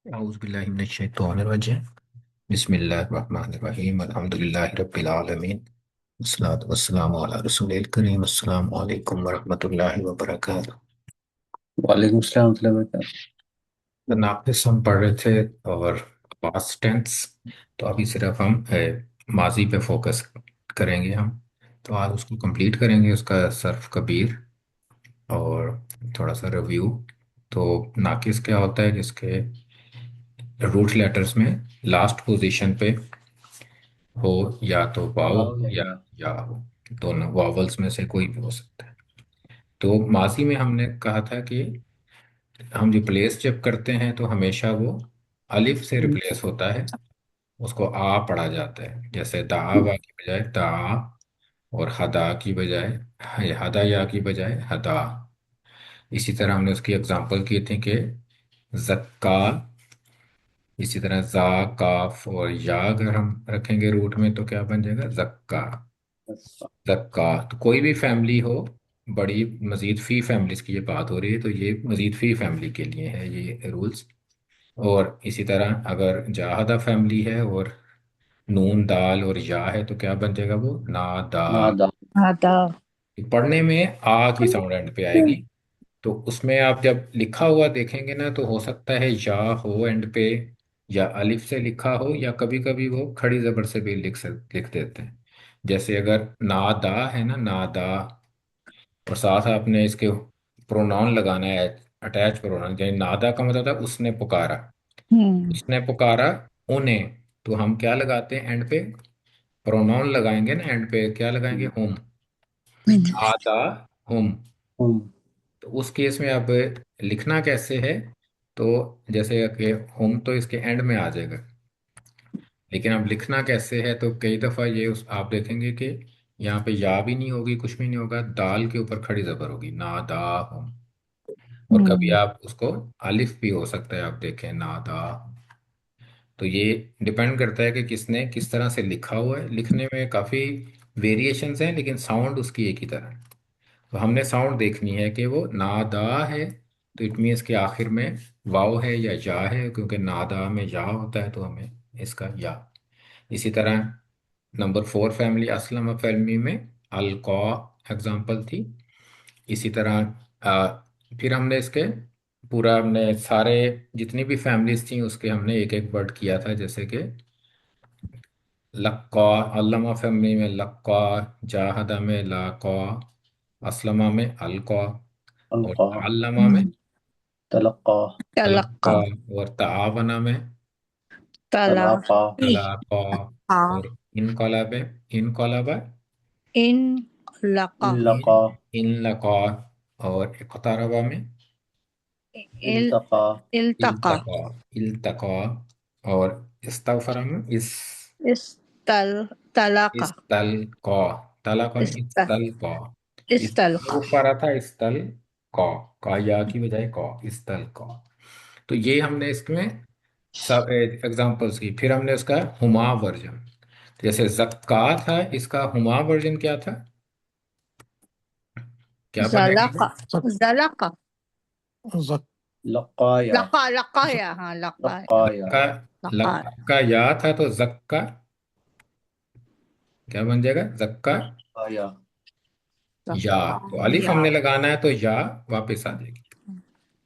औज़ुबिल्लाहि बिस्मिल्लाहिर्रहमानिर्रहीम अल्हम्दुलिल्लाहि रब्बिल आलमीन वस्सलातु वस्सलामु अला रसूलिल करीम अस्सलामु अलैकुम वरहमतुल्लाहि वबरकातुहू। वालेकुम सलाम वर्हमतुल्लाहि वबरकातुह। नाफिस हम पढ़ रहे थे और पास्ट टेंस। तो अभी सिर्फ हम माजी पे फोकस करेंगे हम। तो आज उसको कंप्लीट करेंगे, उसका सर्फ कबीर और थोड़ा सा रिव्यू। तो नाकिस क्या होता है, जिसके रूट लेटर्स में लास्ट पोजीशन पे हो या तो वाओ वाह या या या। या हो। दोनों वावल्स में से कोई भी हो सकता है। तो माजी में हमने कहा था कि हम रिप्लेस जब करते हैं तो हमेशा वो अलिफ से रिप्लेस होता है, उसको आ पढ़ा जाता है। जैसे दावा की बजाय दा, और हदा की बजाय हदा, या की बजाय हदा। इसी तरह हमने उसकी एग्जांपल की थी कि जक्का। इसी तरह जा, काफ और या अगर हम रखेंगे रूट में तो क्या बन जाएगा, जक्का। जक्का। तो कोई भी फैमिली हो, बड़ी मजीद फी फैमिलीज की ये बात हो रही है, तो ये मजीद फी फैमिली के लिए है ये रूल्स। और इसी तरह अगर जाहदा फैमिली है और नून दाल और या है तो क्या बन जाएगा, वो नादा। नादा। आता। पढ़ने में आ की साउंड एंड पे आएगी। तो उसमें आप जब लिखा हुआ देखेंगे ना, तो हो सकता है या हो एंड पे, या अलिफ से लिखा हो, या कभी कभी वो खड़ी जबर से भी लिख देते हैं। जैसे अगर नादा है ना, नादा, और साथ आपने इसके प्रोनाउन लगाना है, अटैच प्रोनाउन। यानी नादा का मतलब था उसने पुकारा, हम्म। उसने पुकारा उन्हें। तो हम क्या लगाते हैं एंड पे, प्रोनाउन लगाएंगे ना एंड पे, क्या लगाएंगे, हुम। नादा हुम। हम। तो उस केस में अब लिखना कैसे है, तो जैसे कि होम तो इसके एंड में आ जाएगा, लेकिन अब लिखना कैसे है, तो कई दफ़ा ये आप देखेंगे कि यहाँ पे या भी नहीं होगी, कुछ भी नहीं होगा, दाल के ऊपर खड़ी जबर होगी, ना दा होम। और कभी हम्म। आप उसको अलिफ भी हो सकता है, आप देखें ना दा। तो ये डिपेंड करता है कि किसने किस तरह से लिखा हुआ है। लिखने में काफ़ी वेरिएशंस हैं, लेकिन साउंड उसकी एक ही तरह है। तो हमने साउंड देखनी है कि वो नादा है, तो इट मीन्स के आखिर में वाव है या या है, क्योंकि नादा में या होता है तो हमें इसका या। इसी तरह नंबर 4 फैमिली असलम फैमिली में अलका एग्जाम्पल थी। इसी तरह फिर हमने इसके पूरा हमने सारे जितनी भी फैमिलीज थी उसके हमने एक एक वर्ड किया था, जैसे कि लक्का, अल्लमा फैमिली में लक्का, जाहदा में लाका, असलमा में अलका, और अलका। अल्लमा में तलक्का। तलक्का, तलक्का। और तावना में तला। तलाका। तलाका, आ। और इनकलाबे इनकलाबा, इन लका। इल्लका। इनलका, और इक़्तरबा में इल इल्तका। इल्तका। इल्तका, इल्तका, और इस्तगफर में इस तल तलाका। इस्तलका, तलाका नहीं, इस इस्तलका। इस इस तलका। ऊपर आता है इस्तल का या की बजाय का, इस्तल का। तो ये हमने इसमें सब एग्जांपल्स की। फिर हमने उसका हुमा वर्जन, जैसे जक्का था, इसका हुमा वर्जन क्या था, क्या बनेगा वो? जलका। जलका। लक्काया। लका लकाया, हाँ लकाया। लक्काया। लक्का, लका। लक्का या था तो जक्का क्या बन जाएगा, जक्का लक्काया। या। लका। तो अलिफ या। हमने लगाना है तो या वापस आ जाएगी।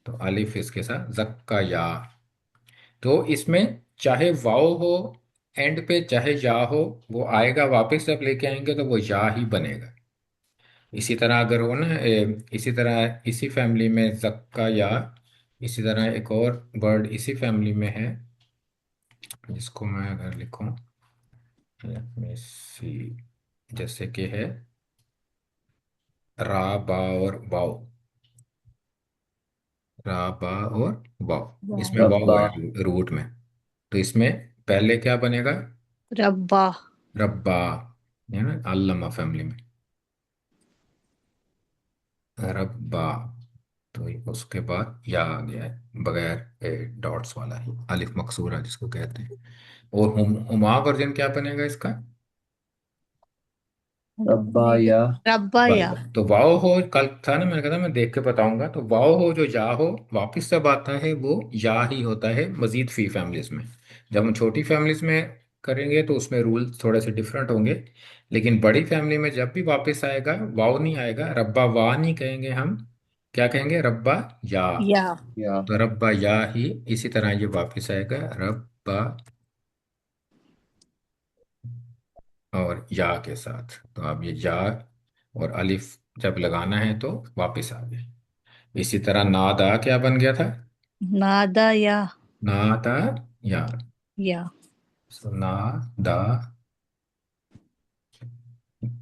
तो अलिफ इसके साथ जक्का या। तो इसमें चाहे वाव हो एंड पे, चाहे या हो, वो आएगा वापस। जब लेके आएंगे तो वो या ही बनेगा। इसी तरह अगर हो ना इसी तरह इसी फैमिली में जक्का या, इसी तरह एक और वर्ड इसी फैमिली में है, जिसको मैं अगर लिखूं, let me see, जैसे कि है रा, बा और वाव। रा, बा और वाव, इसमें वाव रब्बा। है रूट में। तो इसमें पहले क्या बनेगा, रब्बा। रब्बा, है ना, अल्लमा फैमिली में रब्बा। तो उसके बाद या आ गया है, बगैर डॉट्स वाला ही, अलिफ मकसूरा जिसको कहते हैं। और हुमा वर्जन क्या बनेगा इसका, रब्बा या रब्बा या। तो वाओ हो कल था ना, मैंने कहा था मैं देख के बताऊंगा। तो वाओ हो जो या हो, वापिस जब आता है वो या ही होता है मजीद फी फैमिलीज में। जब हम छोटी फैमिलीज में करेंगे तो उसमें रूल थोड़े से डिफरेंट होंगे। लेकिन बड़ी फैमिली में जब भी वापस आएगा वाओ नहीं आएगा, रब्बा वाह नहीं कहेंगे हम, क्या कहेंगे, रब्बा या। या। या तो रब्बा या ही इसी तरह ये वापस आएगा, रब्बा और या के साथ। तो अब ये या और अलिफ जब लगाना है तो वापस आ गए। इसी तरह नादा क्या बन गया था, नादा या। नादा या। या। सो नादा,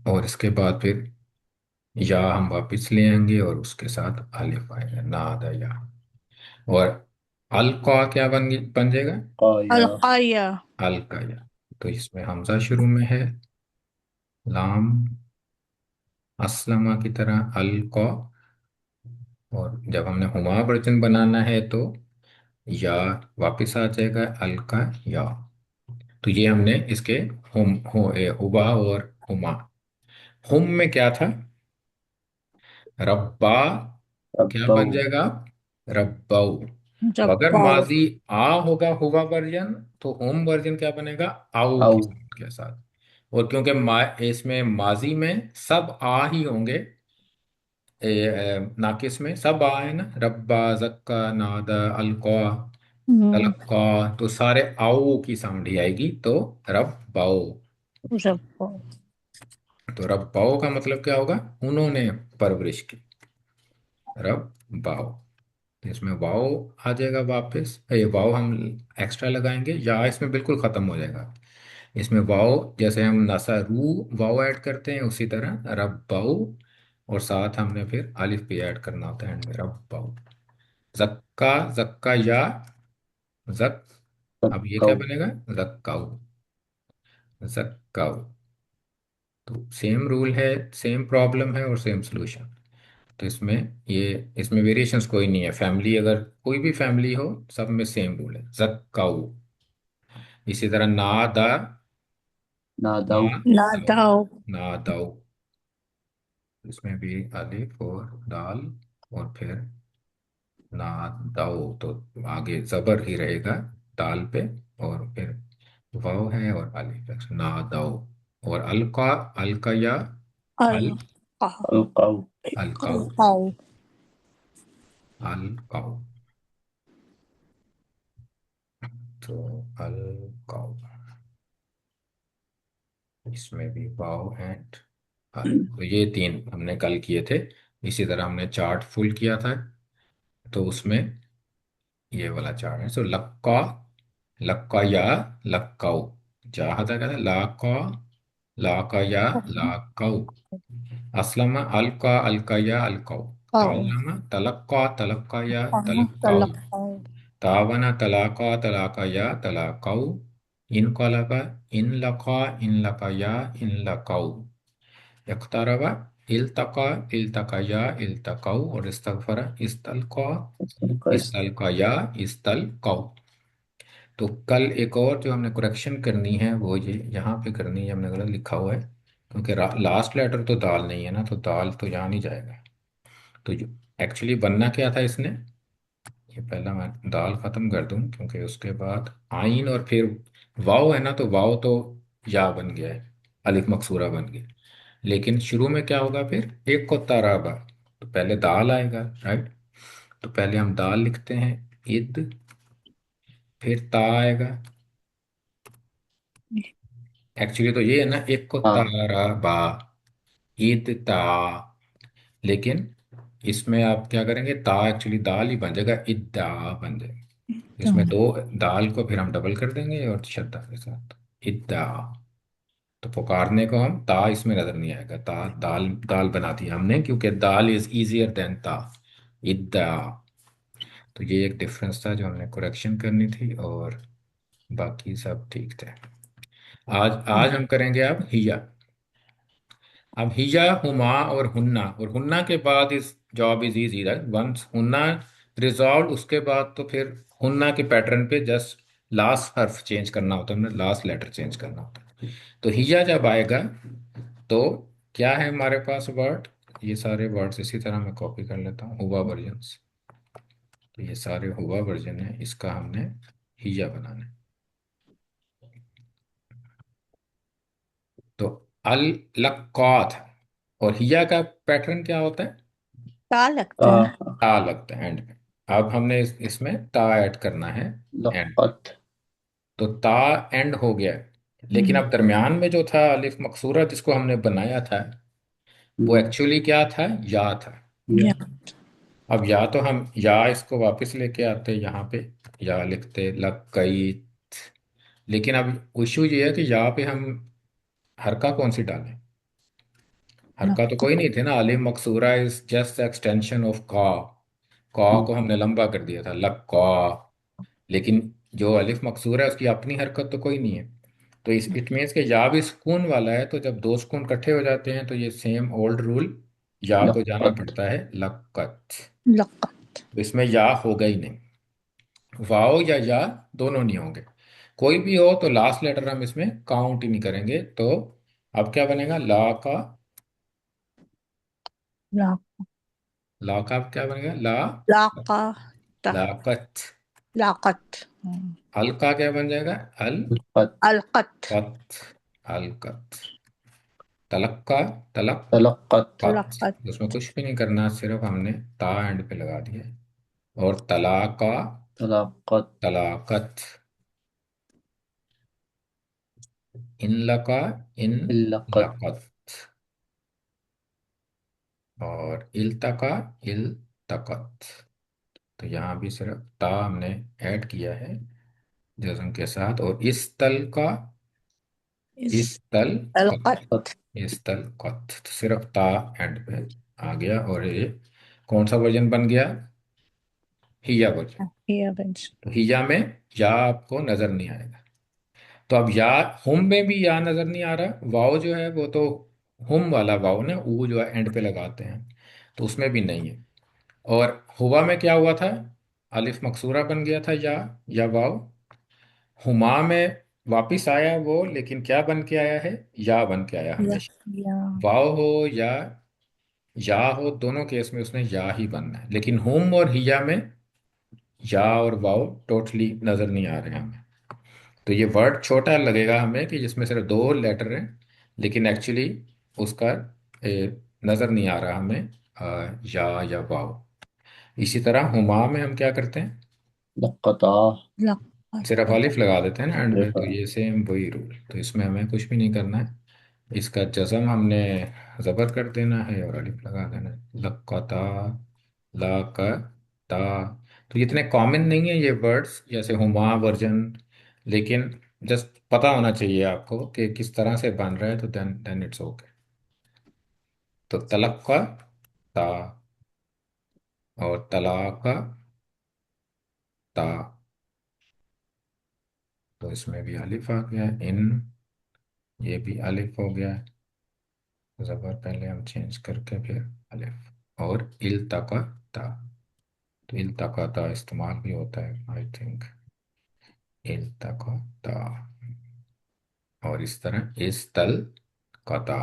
और इसके बाद फिर या हम वापस ले आएंगे और उसके साथ अलिफ आएगा, नादा या। और अल का क्या बन जाएगा, काया अलकाया। अल का या। तो इसमें हमजा शुरू में है, लाम असलमा की तरह अल का। और जब हमने हुमा वर्जन बनाना है तो या वापस आ जाएगा, अल का या। तो ये हमने इसके हुबा और हुमा। हुम में क्या था, रब्बा, क्या रब्बऊ बन जाएगा, रब्बाऊ। तो अगर रब्बाओ। माजी आ होगा हुआ वर्जन, तो होम वर्जन क्या बनेगा, आऊ आओ के साउंड के साथ। और क्योंकि इसमें माजी में सब आ ही होंगे, नाकिस में सब आ है ना, रब्बा, जक्का, नादा, अलका, हम्म। तलक्का, तो सारे आओ की साउंड ही आएगी, तो रब्बाओ। रब्बाओ। तो रब्बाओ का मतलब क्या होगा, उन्होंने परवरिश की, रब बाओ। तो इसमें वाओ आ जाएगा वापस, ये वाओ हम एक्स्ट्रा लगाएंगे या इसमें बिल्कुल खत्म हो जाएगा। इसमें वाओ जैसे हम नसा रू वाओ ऐड करते हैं उसी तरह रब बाओ, और साथ हमने फिर अलिफ भी ऐड करना होता है एंड में, रब बाओ। जक्का, जक्का या, जक। अब ये क्या रक्कऊ बनेगा, जक्काऊ, जक्काऊ। तो सेम रूल है, सेम प्रॉब्लम है और सेम सोल्यूशन। तो इसमें ये, इसमें वेरिएशंस कोई नहीं है, फैमिली अगर कोई भी फैमिली हो सब में सेम रूल है, जक्काऊ। इसी तरह नादा, ना नादाऊ दाऊ, नादाओ। ना दाऊ। इसमें भी अलिफ और दाल, और फिर ना दाऊ, तो आगे जबर ही रहेगा दाल पे, और फिर वाव है और अलिफ है, ना दाऊ। और अलका, अलका या, अल अलका। अलकाऊ अलकाऊ, अलकाओ। अलकाऊ। तो अलकाऊ, इसमें भी वाव एंड अल। तो ये तीन हमने कल किए थे। इसी तरह हमने चार्ट फुल किया था, तो उसमें ये वाला चार्ट है। सो लक्का, लक्का या, लक्काऊ। जहाँ तक है लाका, लाका या, लाकाऊ। असलमा, अलका, अलका या, अलकाऊ। अलकाओ। तालमा, तलक्का, तलक्का या, तलक्काऊ। तलकाओ। तावना, तलाका, तलाका या, तलाकाऊ। इनकलबा, इनलका, इनलका या, इनलकाऊ। इख्तरबा, इल्तका, इल्तका या, इल्तकाऊ। और इस्तगफरा, इस्तलका, इसका इस्तलका या, इस्तलकाऊ। तो कल एक और जो हमने करेक्शन करनी है वो ये यहाँ पे करनी है, हमने गलत लिखा हुआ है, क्योंकि लास्ट लेटर तो दाल नहीं है ना, तो दाल तो यहाँ नहीं जाएगा। तो जो एक्चुअली बनना क्या था इसने, ये पहला मैं दाल खत्म कर दूं, क्योंकि उसके बाद आइन और फिर वाव है ना, तो वाव तो या बन गया है, अलिफ मकसूरा बन गया। लेकिन शुरू में क्या होगा, फिर एक को ताराबा, तो पहले दाल आएगा, राइट। तो पहले हम दाल लिखते हैं, इद, फिर ता आएगा। एक्चुअली तो ये है ना, एक को हाँ तारा बा, ईद ता। लेकिन इसमें आप क्या करेंगे, ता एक्चुअली दाल ही बन जाएगा, इद्दा बन जाएगा। इसमें दो दाल को फिर हम डबल कर देंगे और शद्दा के साथ, इद्दा। तो पुकारने को हम ता इसमें नजर नहीं आएगा, ता दाल दाल बना दी हमने, क्योंकि दाल इज इजियर देन ता, इद्दा। तो ये एक डिफरेंस था जो हमने करेक्शन करनी थी, और बाकी सब ठीक थे। आज आज हम करेंगे अब हिया। अब हिया, हुमा और हुन्ना, और हुन्ना के बाद इस job is easy, right. Once हुन्ना रिजॉल्व, उसके बाद तो फिर हुन्ना के पैटर्न पे जस्ट लास्ट हर्फ चेंज करना होता है, लास्ट लेटर चेंज करना होता है। तो हिया जब आएगा तो क्या है हमारे पास वर्ड? ये सारे वर्ड्स इसी तरह मैं कॉपी कर लेता हूँ, हुआ वर्जन्स। तो ये सारे हुआ वर्जन है, इसका हमने हिया बनाना है। तो अल लक्कौत, और हिया का पैटर्न क्या होता है? ता लगता है ना। ता ता लगता है एंड में। अब हमने इसमें ता ऐड करना है एंड। लक़त। तो ता एंड हो गया, लेकिन हम्म, अब दरमियान में जो था अलिफ मकसूरा जिसको हमने बनाया था, वो हम्म, एक्चुअली क्या था? या था। या या अब या तो हम या इसको वापस लेके आते यहाँ पे, या लिखते लग गई। लेकिन अब इशू ये है कि यहाँ पे हम हरका कौन सी डालें? हरका तो लक कोई नहीं थे ना, अलिफ मकसूरा इज जस्ट एक्सटेंशन ऑफ का को हमने लंबा कर दिया था लग का। लेकिन जो अलिफ मकसूर है उसकी अपनी हरकत तो कोई नहीं है। तो इस इट मीन्स के या भी सुकून वाला है, तो जब दो सुकून इकट्ठे हो जाते हैं तो ये सेम ओल्ड रूल, या को जाना लक़त। पड़ता है लक्कत। लक़त। तो इसमें या होगा ही नहीं, वाओ या दोनों नहीं होंगे। कोई भी हो तो लास्ट लेटर हम इसमें काउंट ही नहीं करेंगे। तो अब क्या बनेगा? ला ला का अब क्या बनेगा? लाका ता लाकत। लाकत। अल का क्या बन जाएगा? अल लक़त। अलकत। कत। अलकत। तलक्का। तलक तलक़त। कत। तलकत। उसमें कुछ भी नहीं करना, सिर्फ हमने ता एंड पे लगा दिया है। और तलाका। तलाक़त। तलाकत। इन लका। इन इल्लक़त। लकत। और इल्तका। इल्तकत। तो यहाँ भी सिर्फ ता हमने ऐड किया है जज्म के साथ। और इस तल का। इस इस तल कत। अलकत। इस तल कत, तो सिर्फ ता एंड पे आ गया। और ये कौन सा वर्जन बन गया? हिया वर्जन। या बेंच। तो हिया में या आपको नजर नहीं आएगा। तो अब या, हुम में भी या नजर नहीं आ रहा। वाव जो है वो तो हुम वाला वाव ना, वो जो है एंड पे लगाते हैं, तो उसमें भी नहीं है। और हुआ में क्या हुआ था? अलिफ मकसूरा बन गया था या वाव। हुमा में वापिस आया वो, लेकिन क्या बन के आया है? या बन के आया हमेशा। या वाव हो या हो, दोनों केस में उसने या ही बनना है। लेकिन हुम और हिया में या और वाव टोटली नजर नहीं आ रहे हैं हमें। तो ये वर्ड छोटा लगेगा हमें कि जिसमें सिर्फ दो लेटर हैं, लेकिन एक्चुअली उसका नजर नहीं आ रहा हमें या वाव। इसी तरह हुमा में हम क्या करते हैं? लक़ता। सिर्फ लक़त। अलिफ लगा देते हैं ना एंड में। तो रिफा। ये सेम वही रूल, तो इसमें हमें कुछ भी नहीं करना है। इसका जज़म हमने ज़बर कर देना है और अलिफ लगा देना है। लक्कता। लाकता। तो ये इतने कॉमन नहीं है ये वर्ड्स जैसे हुमा वर्जन, लेकिन जस्ट पता होना चाहिए आपको कि किस तरह से बन रहा है, तो देन इट्स ओके। तो तलक्का ता, और तलाका ता। तो इसमें भी अलिफ आ गया है। इन, ये भी अलिफ हो गया है। जबर पहले हम चेंज करके फिर अलिफ। और इल्तका। तो इल्तका इस्तेमाल भी होता है आई थिंक। इल्तका। और इस तरह इस तल कता।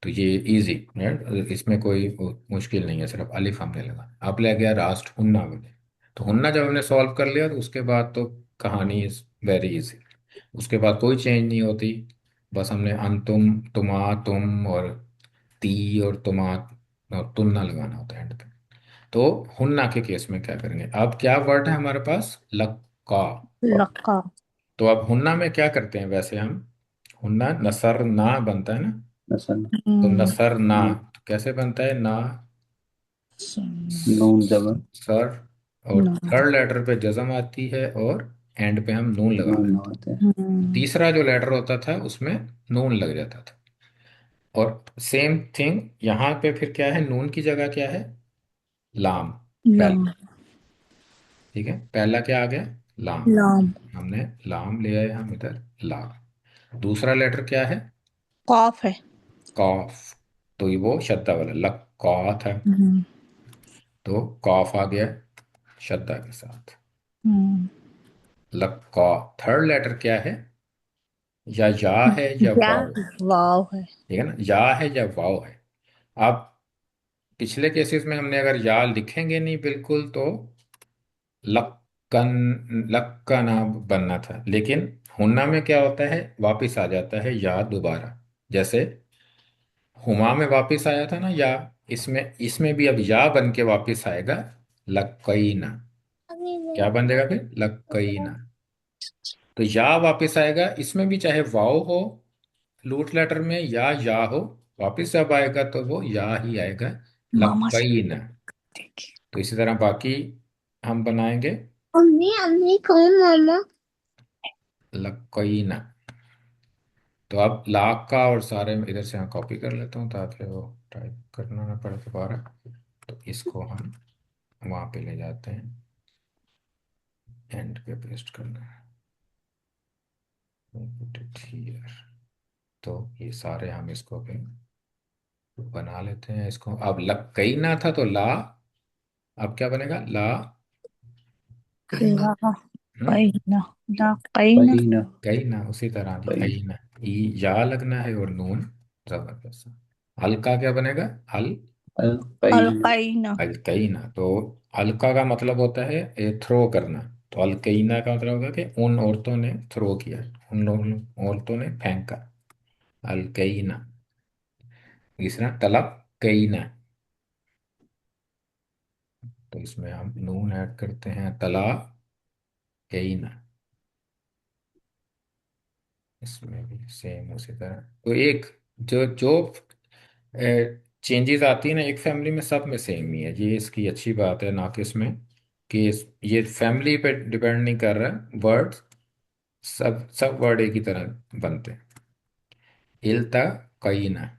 तो ये इजी है, इसमें कोई मुश्किल नहीं है, सिर्फ अलिफ हमने लगा। अब ले गया रास्ट हुन्ना वाले। तो हुन्ना जब हमने सॉल्व कर लिया तो उसके बाद तो कहानी इज वेरी इजी। उसके बाद कोई चेंज नहीं होती। बस हमने अंतुम, तुमा, तुम, और ती और तुमा और तुन्ना लगाना होता है एंड पे। तो हुन्ना के केस में क्या करेंगे? अब क्या वर्ड है हमारे पास? लक्का। लका। तो अब हुन्ना में क्या करते हैं वैसे हम? हुन्ना नसर ना बनता है ना। नसन। तो नसर ना नून। कैसे बनता है? ना नून जबर। सर, और थर्ड लेटर पे जज़म आती है, और एंड पे हम नून लगा नून देते लगाते हैं। हैं। तीसरा जो लेटर होता था उसमें नून लग जाता था। और सेम थिंग यहाँ पे फिर क्या है? नून की जगह क्या है? लाम। लम। पहला, ठीक है, पहला क्या आ गया? लाम। लाम। हमने लाम ले आए हम इधर, लाम। दूसरा लेटर क्या है? कॉफ है। कॉफ। तो ये वो शद्दा वाला लक कॉफ है। हम्म, तो कॉफ आ गया शद्दा के साथ। हम्म, लक कॉ। थर्ड लेटर क्या है? या है या या वाव। वाव है। ठीक है ना, या है या वाव है। आप पिछले केसेस में हमने अगर या लिखेंगे नहीं बिल्कुल तो लक्कन, लक्कना बनना था, लेकिन हुन्ना में क्या होता है, वापिस आ जाता है या दोबारा। जैसे हुमा में वापिस आया था ना या, इसमें इसमें भी अब या बन के वापिस आएगा, लक्कईना। क्या बन जाएगा फिर, लक्कईना। तो या वापिस आएगा, इसमें भी चाहे वाव हो लूट लेटर में या हो, वापिस जब आएगा तो वो या ही आएगा, मामा से लक्कईना। देखी। तो इसी तरह बाकी हम बनाएंगे, अम्मी अम्मी कौन मामा। लक्कईना। तो अब लाख का और सारे इधर से मैं कॉपी कर लेता हूँ ताकि वो टाइप करना ना पड़े दोबारा। तो इसको हम वहाँ पे ले जाते हैं, एंड पे पेस्ट करना है। Put it here। तो ये सारे हम इसको भी बना लेते हैं। इसको अब लग कही ना था तो ला, अब क्या बनेगा, ला। ला हम्म, कैना। ला कैना। कहीना। कही ना उसी तरह नहीं, कही। कही ना, ई या लगना है और नून जबरदस्त। हल्का क्या बनेगा, हल, अल अल कहीना। कैना। अलकईना। तो अलका का मतलब होता है थ्रो करना, तो अलकईना का मतलब होगा कि उन औरतों ने थ्रो किया, उन लोगों औरतों ने फेंका, अलकईना। तीसरा तलब कईना। तो इसमें हम नून ऐड करते हैं, तला कईना। इसमें भी सेम उसी तरह। तो एक जो जो चेंजेस आती है ना एक फैमिली में, सब में सेम ही है, ये इसकी अच्छी बात है ना कि इसमें कि ये फैमिली पे डिपेंड नहीं कर रहा, वर्ड सब सब वर्ड एक ही तरह बनते हैं। इल्ता कईना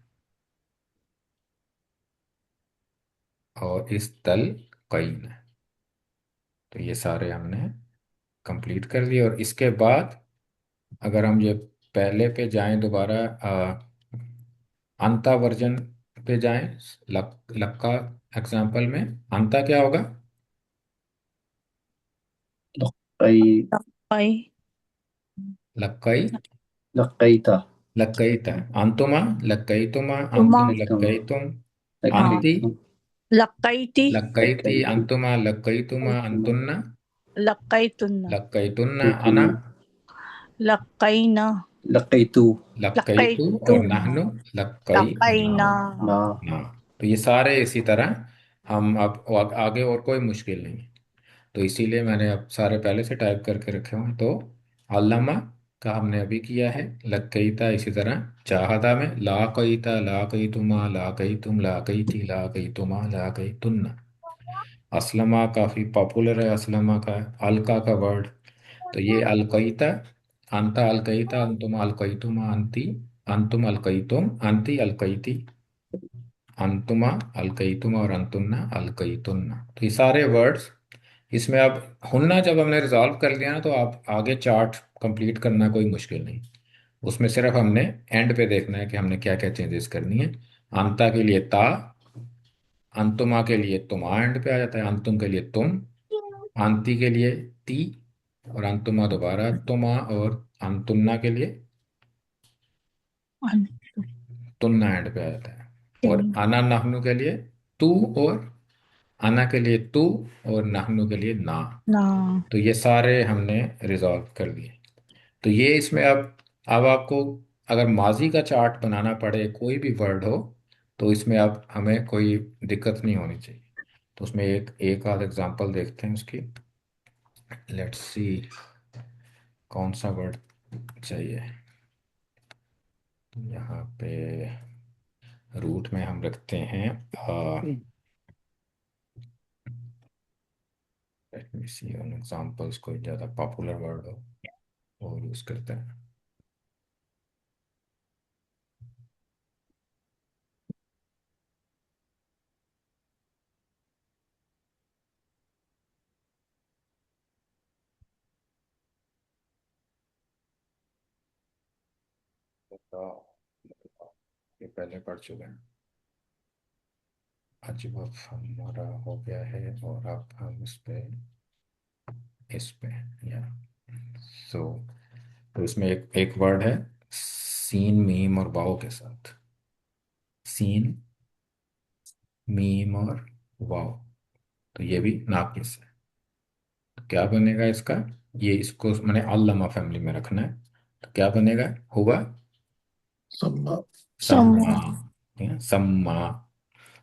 और इस तल कईना। तो ये सारे हमने कंप्लीट कर लिए। और इसके बाद अगर हम ये पहले पे जाएं दोबारा, अंता वर्जन पे जाएं, लक्का एग्जाम्पल में अंता क्या होगा, लक्कई। कै। लक्कई, लक्कईता। लक्कई था। अंतुमा, लक्कई तुमा, तुमा। अंतुम लक्कईतुम। लक्कई तुम। हाँ। अंति, लक्कईतुम। लक्कैती। लक्कई थी, लक्कईती। अंतुमा लक्कई तुमा, लक्कईतुम। अंतुन्ना लक्कैतुन्ना। लक्कई तुन्ना, अना लक्कईतुम। लक्कैना। लक्कईतु। लक्कई तू, और लक्कैतुना। नहनु लक्कई ना। लक्कैना। ना। ना। तो ये सारे इसी तरह हम अब आगे और कोई मुश्किल नहीं है। तो इसीलिए मैंने अब सारे पहले से टाइप करके रखे हुए हैं। तो अल्लामा का हमने अभी किया है, लक्कईता इसी तरह। चाहदा में लाकईता, लाकईतुमा, लाकईतुम, लाकईती, लाकईतुमा, लाकईतुन्ना। असलमा काफ़ी पॉपुलर है, असलमा का अलका का वर्ड। तो ये अलकईता, अंता अलकईता, अंतुम अलकईतुमा, अंती, अंतुम अलकईतुम, अंती अलकईती, अंतुमा अलकईतुमा और अंतुन्ना अलकईतुन्ना। तो ये सारे वर्ड्स इसमें। अब हुन्ना जब हमने रिजॉल्व कर लिया ना तो आप आगे चार्ट कंप्लीट करना कोई मुश्किल नहीं। उसमें सिर्फ हमने एंड पे देखना है कि हमने क्या क्या चेंजेस करनी है। अंता के लिए ता, अंतुमा के लिए तुमा एंड पे आ जाता है, अंतुम के लिए तुम, अंति के लिए ती, और अंतुमा दोबारा तुमा, और अंतुन्ना के लिए तुन्ना एंड पे आ जाता है। और अंतिम। अना नहनु के लिए तू, और अना के लिए तू, और नहनु के लिए ना। ना। तो ये सारे हमने रिजॉल्व कर लिए। तो ये इसमें अब आपको अगर माजी का चार्ट बनाना पड़े कोई भी वर्ड हो, तो इसमें अब हमें कोई दिक्कत नहीं होनी चाहिए। तो उसमें एक एक आध एग्जांपल देखते हैं उसकी। लेट्स सी, कौन सा वर्ड चाहिए। यहाँ पे रूट में हम रखते हैं, let me see on examples, कोई ज़्यादा पॉपुलर वर्ड हो वो यूज़ करते हैं। तो ये पहले पढ़ चुके हैं। आज अब हमारा हो गया है, और अब हम इस पे या, सो तो इसमें एक एक वर्ड है, सीन मीम और वाव के साथ। सीन मीम और वाव, तो ये भी नाकिस है। तो क्या बनेगा इसका? ये इसको मैंने अल्लमा फैमिली में रखना है। तो क्या बनेगा? हुआ सम्मा। सम्मा। सम्मा ठीक है, सम्मा।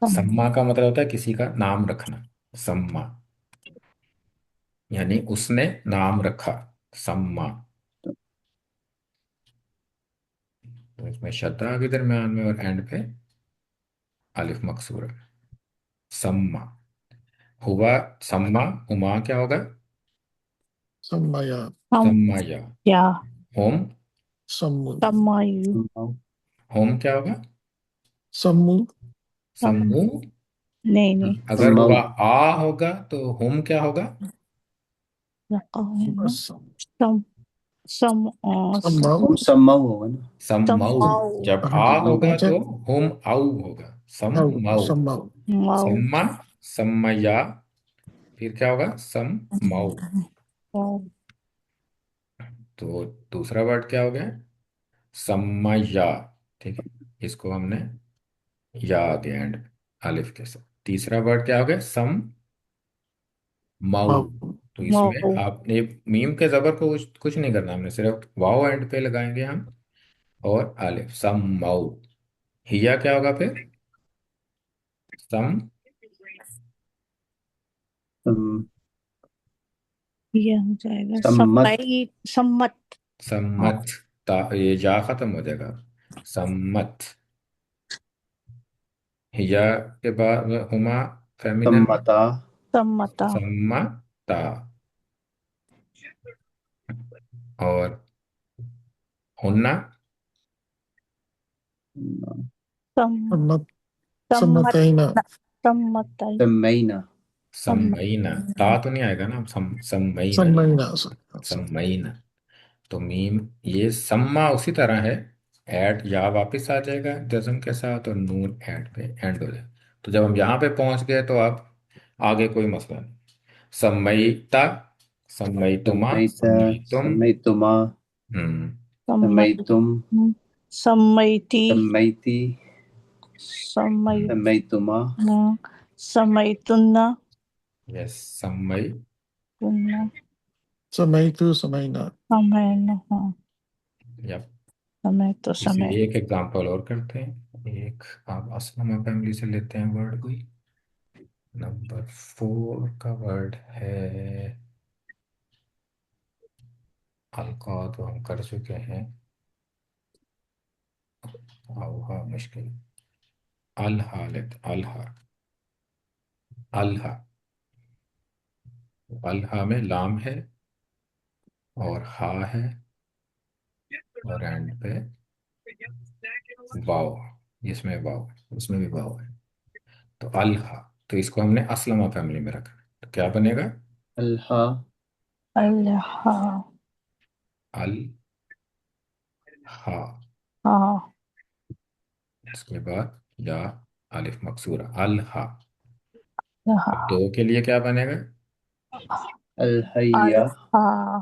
सम्मा सम्मा का मतलब होता है किसी का नाम रखना। सम्मा यानी उसने नाम रखा। सम्मा। तो इसमें शद्दा आ गई दरम्यान में और एंड पे अलिफ मकसूर है। सम्मा। हुआ सम्मा। हुमा क्या होगा? सम्मया। सम्माया। या होम। सम्मु। सम्मायु सम्माउ। होम क्या होगा? सम्मु। सम सम्मू। नहीं नहीं अगर सम्माउ। हुआ आ होगा तो होम क्या होगा? लकाऊ सम। सम सम सम्माउ। सम्माउ होगा ना। सम्माऊ। सम्माऊ जब हाँ आ जी, होगा नीचे। तो होम आऊ होगा। सम्माऊ। सम्माउ। माऊ सम्मा। सम्मया। फिर क्या होगा? सम्माऊ। माऊ तो दूसरा वर्ड क्या हो गया? सम्मया। ठीक है, इसको हमने या आ गया एंड अलिफ के साथ। तीसरा वर्ड क्या हो गया? सम माऊ। माउ। तो इसमें माऊ आपने मीम के जबर को कुछ नहीं करना, हमने सिर्फ वाव एंड पे लगाएंगे हम। और अलिफ सम माऊ। हिया क्या होगा फिर? सम सम, ये हो जाएगा सम्मत। सम्मई सम्मत हाँ सम्मत। ये जा खत्म हो जाएगा। सम्मत। हिया के बाद हुमा फेमिनन में सम्मता। सम्मता सम्मता। और हुन्ना सम सम्मत। सम्मत सम्मतैना। सम्मतई सम्मैना। सम्मईना। ता तो नहीं आएगा ना, सम्मईना जो सम्मैना। सम्मईना। तो मीम ये सम्मा उसी तरह है। ऐड या वापस आ जाएगा जज्म के साथ और नून ऐड पे एंड हो जाएगा। तो जब हम यहाँ पे पहुंच गए तो अब आगे कोई मसला नहीं। सम्मईता। सम्मईतुमा। सम्मैता। सम्मईतुम। सम्मैतुमा। हम्म। सम्मई सम्मैतुम। सम्मैती सम्मैति। सम्मई सम्मैतुमा। सम्मैतुन्ना यस सम्मई। तुन्ना समैतु समैना। समैन हाँ यप। समय तो इसे समय एक एग्जांपल और करते हैं। एक आप असलमा फैमिली से लेते हैं वर्ड कोई। नंबर 4 का वर्ड है अलका, तो हम कर चुके हैं। औहा मुश्किल। अलहा लेते अलहा। अलहा। अलहा में लाम है और हा है और एंड पे वाव। इसमें वाव, उसमें भी वाव है। तो अलहा। तो इसको हमने असलमा फैमिली में रखा है। तो क्या बनेगा? अल्हा। अल्लाह अल हा। हाँ इसके बाद या अलिफ मकसूरा अल हा। अब हाँ दो के लिए क्या बनेगा? अलहैया। अल्लाह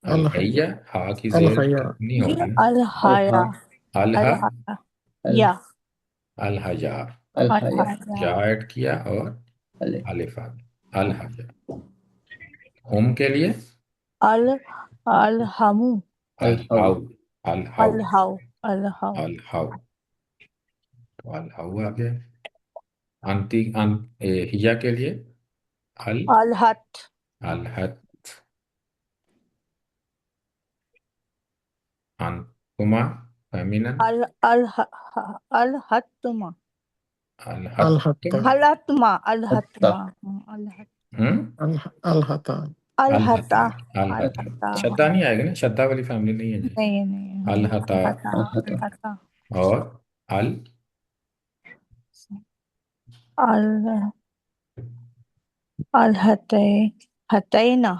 अल अलहैया। हैया। हा की जेर अलहैया। नहीं होगी ना। अलहाया अलहा। अल हा। अलहाया अल या अल हया। अलहया। अलहाया या ऐड किया और अल अलिफ आ गया अल हया। होम के लिए अल अलहमु अल अलहौ। हाउ। अल हाउ। अलहाउ अलहाउ अल हाउ। तो अल हाउ आ गया। हिया के लिए अल अलहत अल हत। अंतुमा फेमिनन अल अलह अलहतुमा अल हत्तुम। अलहत्ता। हत्ता। अलहतमा अलहत हम्म। अलहता। अलहता अलहता। अलहता। अलहता शद्दा नहीं आएगा ना, शद्दा वाली फैमिली नहीं है जी। नहीं नहीं अलहता। अलहता अलहता। अलहता और अल अल अलहते हतैना